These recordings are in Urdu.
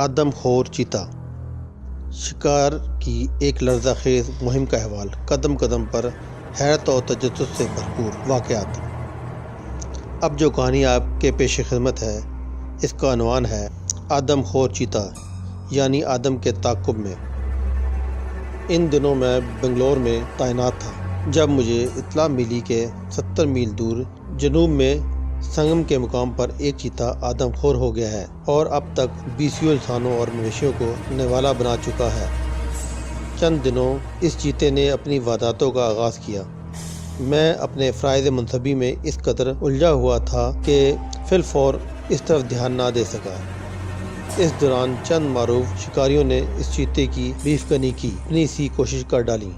آدم خور چیتا شکار کی ایک لرزہ خیز مہم کا احوال، قدم قدم پر حیرت اور تجسس سے بھرپور واقعات۔ اب جو کہانی آپ کے پیش خدمت ہے، اس کا عنوان ہے آدم خور چیتا، یعنی آدم کے تعاقب میں۔ ان دنوں میں بنگلور میں تعینات تھا جب مجھے اطلاع ملی کہ 70 میل دور جنوب میں سنگم کے مقام پر ایک چیتا آدم خور ہو گیا ہے اور اب تک 20 انسانوں اور مویشیوں کو نوالا بنا چکا ہے۔ چند دنوں اس چیتے نے اپنی وارداتوں کا آغاز کیا۔ میں اپنے فرائض منصبی میں اس قدر الجھا ہوا تھا کہ فی الفور اس طرف دھیان نہ دے سکا۔ اس دوران چند معروف شکاریوں نے اس چیتے کی بیف کنی کی اپنی سی کوشش کر ڈالی،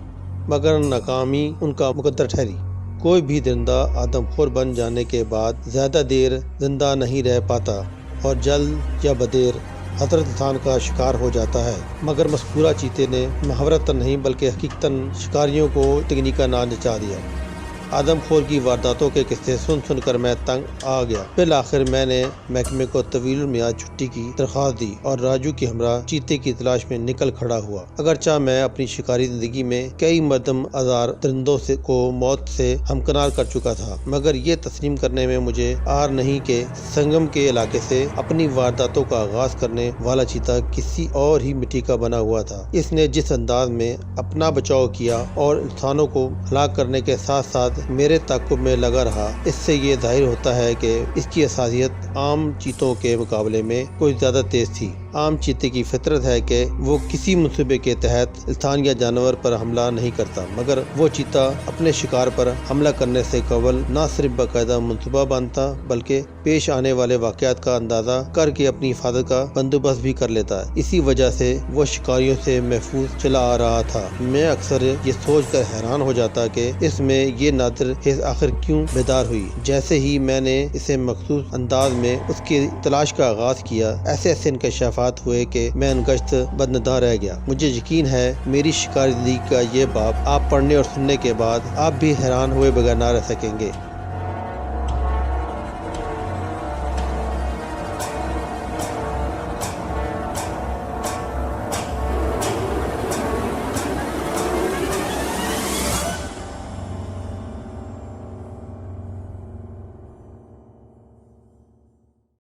مگر ناکامی ان کا مقدر ٹھہری۔ کوئی بھی درندہ آدم خور بن جانے کے بعد زیادہ دیر زندہ نہیں رہ پاتا اور جلد یا بدیر حضرت انسان کا شکار ہو جاتا ہے، مگر مذکورہ چیتے نے محاورتاً نہیں بلکہ حقیقتاً شکاریوں کو تکنیکا نہ نچا دیا۔ آدم خور کی وارداتوں کے قصے سن سن کر میں تنگ آ گیا۔ بالآخر میں نے محکمے کو طویل المیعاد چھٹی کی درخواست دی اور راجو کی ہمراہ چیتے کی تلاش میں نکل کھڑا ہوا۔ اگرچہ میں اپنی شکاری زندگی میں کئی مردم آزار درندوں کو موت سے ہمکنار کر چکا تھا، مگر یہ تسلیم کرنے میں مجھے آر نہیں کہ سنگم کے علاقے سے اپنی وارداتوں کا آغاز کرنے والا چیتا کسی اور ہی مٹی کا بنا ہوا تھا۔ اس نے جس انداز میں اپنا بچاؤ کیا اور انسانوں کو ہلاک کرنے کے ساتھ ساتھ میرے تعاقب میں لگا رہا، اس سے یہ ظاہر ہوتا ہے کہ اس کی حساسیت عام چیتوں کے مقابلے میں کچھ زیادہ تیز تھی۔ عام چیتے کی فطرت ہے کہ وہ کسی منصوبے کے تحت انسان یا جانور پر حملہ نہیں کرتا، مگر وہ چیتا اپنے شکار پر حملہ کرنے سے قبل نہ صرف باقاعدہ منصوبہ باندھتا بلکہ پیش آنے والے واقعات کا اندازہ کر کے اپنی حفاظت کا بندوبست بھی کر لیتا ہے۔ اسی وجہ سے وہ شکاریوں سے محفوظ چلا آ رہا تھا۔ میں اکثر یہ سوچ کر حیران ہو جاتا کہ اس میں یہ نادر حس آخر کیوں بیدار ہوئی۔ جیسے ہی میں نے اسے مخصوص انداز میں اس کی تلاش کا آغاز کیا، ایسے انکشافات ہوئے کہ میں ان گشت بدنداں رہ گیا۔ مجھے یقین ہے میری شکاری زندگی کا یہ باب آپ پڑھنے اور سننے کے بعد آپ بھی حیران ہوئے بغیر نہ رہ سکیں گے۔